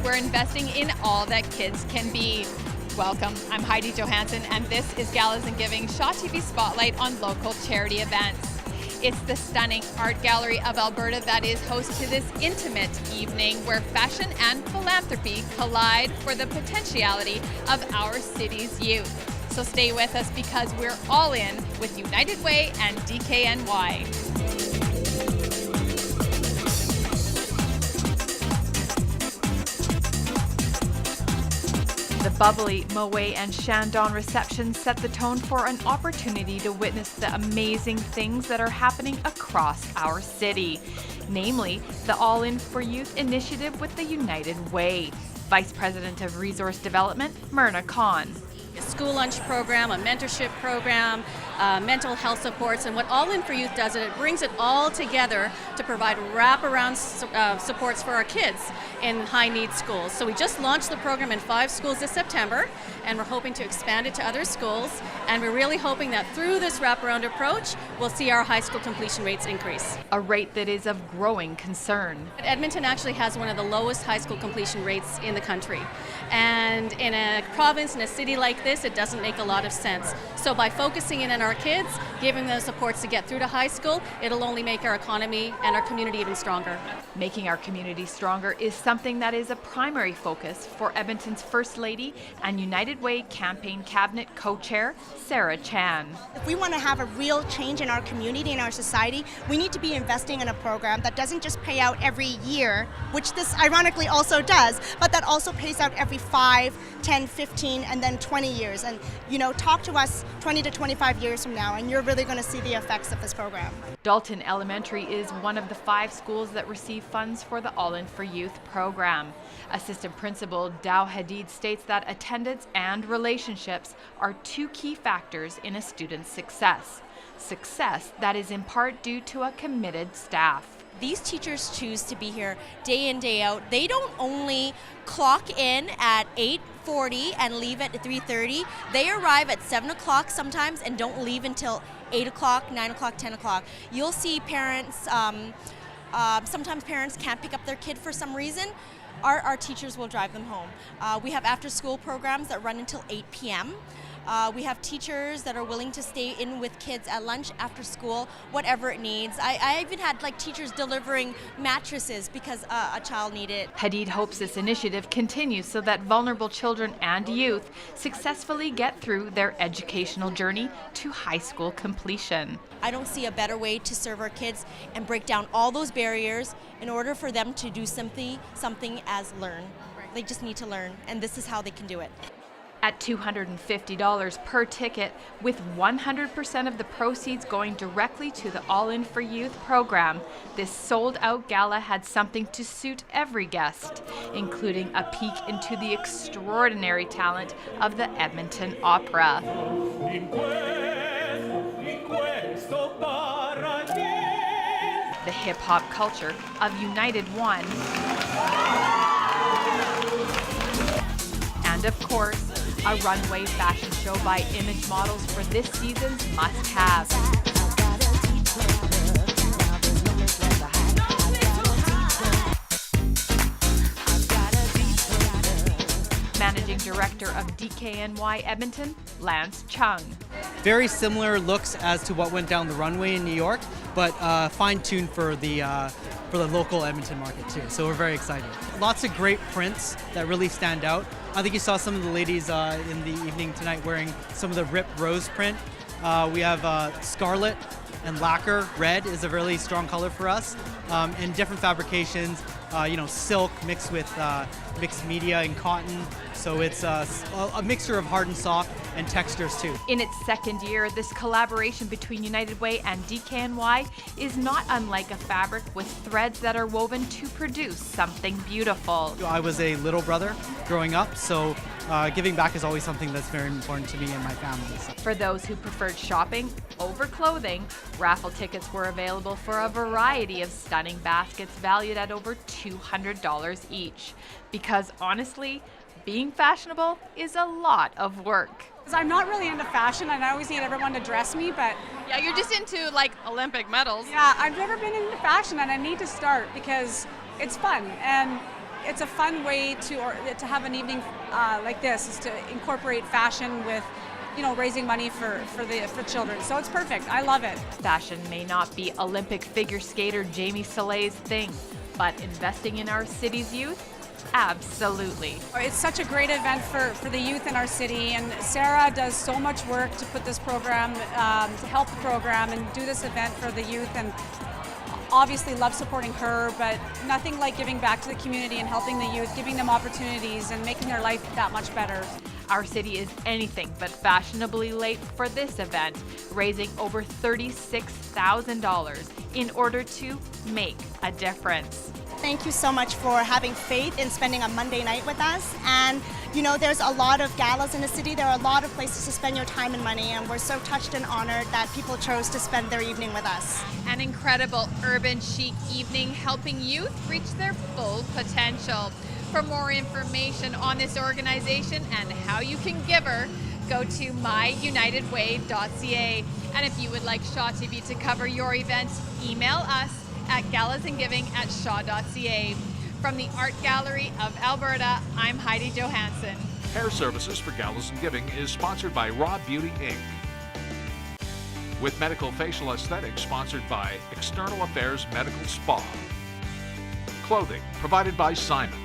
we're investing in all that kids can be. Welcome, I'm Heidi Johansson, and this is Galas and Giving, Shaw TV Spotlight on local charity events. It's the stunning Art Gallery of Alberta that is host to this intimate evening where fashion and philanthropy collide for the potentiality of our city's youth. So stay with us because we're all in with United Way and DKNY. The bubbly Moet and Chandon reception set the tone for an opportunity to witness the amazing things that are happening across our city, namely the All In for Youth initiative with the United Way. Vice President of Resource Development, Myrna Khan. A school lunch program, a mentorship program, mental health supports, and what All In for Youth does is it brings it all together to provide wraparound supports for our kids in high-need schools. So we just launched the program in 5 schools this September, and we're hoping to expand it to other schools, and we're really hoping that through this wraparound approach, we'll see our high school completion rates increase. A rate that is of growing concern. Edmonton actually has one of the lowest high school completion rates in the country, and in a province, in a city like this, it doesn't make a lot of sense. So by focusing in on our kids, giving them supports to get through to high school, it'll only make our economy and our community even stronger. Making our community stronger is something that is a primary focus for Edmonton's First Lady and United Way Campaign Cabinet Co-Chair, Sarah Chan. If we want to have a real change in our community and our society, we need to be investing in a program that doesn't just pay out every year, which this ironically also does, but that also pays out every 5, 10, 15, and then 20 years. And, you know, talk to us 20 to 25 years from now, and you're really going to see the effects of this program. Dalton Elementary is one of the 5 schools that receive funds for the All In for Youth program. Assistant Principal Dow Hadid states that attendance and relationships are 2 key factors in a student's success. Success that is in part due to a committed staff. These teachers choose to be here day in, day out. They don't only clock in at 8:40 and leave at 3:30. They arrive at 7 o'clock sometimes and don't leave until 8 o'clock, 9 o'clock, 10 o'clock. You'll see parents, sometimes parents can't pick up their kid for some reason. Our teachers will drive them home. We have after-school programs that run until 8 p.m. We have teachers that are willing to stay in with kids at lunch, after school, whatever it needs. I even had teachers delivering mattresses because a child needed it. Hadid hopes this initiative continues so that vulnerable children and youth successfully get through their educational journey to high school completion. I don't see a better way to serve our kids and break down all those barriers in order for them to do something as learn. They just need to learn, and this is how they can do it. At $250 per ticket, with 100% of the proceeds going directly to the All In for Youth program, this sold-out gala had something to suit every guest, including a peek into the extraordinary talent of the Edmonton Opera. The hip-hop culture of United One, and of course, a runway fashion show by image models for this season's must-have. Managing Director of DKNY Edmonton, Lance Chung. Very similar looks as to what went down the runway in New York, but fine-tuned for the local Edmonton market too. So we're very excited. Lots of great prints that really stand out. I think you saw some of the ladies in the evening tonight wearing some of the Rip Rose print. We have scarlet and lacquer. Red is a really strong color for us. And different fabrications, silk mixed with mixed media and cotton. So it's a mixture of hard and soft and textures too. In its 2nd year, this collaboration between United Way and DKNY is not unlike a fabric with threads that are woven to produce something beautiful. I was a little brother growing up, so giving back is always something that's very important to me and my family. So. For those who preferred shopping over clothing, raffle tickets were available for a variety of stunning baskets valued at over $200 each. Because honestly, being fashionable is a lot of work. I'm not really into fashion and I always need everyone to dress me, but Yeah, you're just into like Olympic medals. yeah, I've never been into fashion and I need to start because it's fun and it's a fun way to have an evening like this, is to incorporate fashion with, raising money for children. So it's perfect. I love it. Fashion may not be Olympic figure skater Jamie Solei's thing, but investing in our city's youth, absolutely. It's such a great event for the youth in our city, and Sarah does so much work to put this program, to help the program and do this event for the youth, and obviously love supporting her, but nothing like giving back to the community and helping the youth, giving them opportunities and making their life that much better. Our city is anything but fashionably late for this event, raising over $36,000 in order to make a difference. Thank you so much for having faith in spending a Monday night with us. And there's a lot of galas in the city. There are a lot of places to spend your time and money, and we're so touched and honored that people chose to spend their evening with us. An incredible urban chic evening helping youth reach their full potential. For more information on this organization and how you can give her, go to myunitedway.ca. And if you would like Shaw TV to cover your event, email us at galasandgiving@shaw.ca. From the Art Gallery of Alberta, I'm Heidi Johansson. Hair services for Galas and Giving is sponsored by Raw Beauty Inc. With medical facial aesthetics sponsored by External Affairs Medical Spa. Clothing provided by Simon.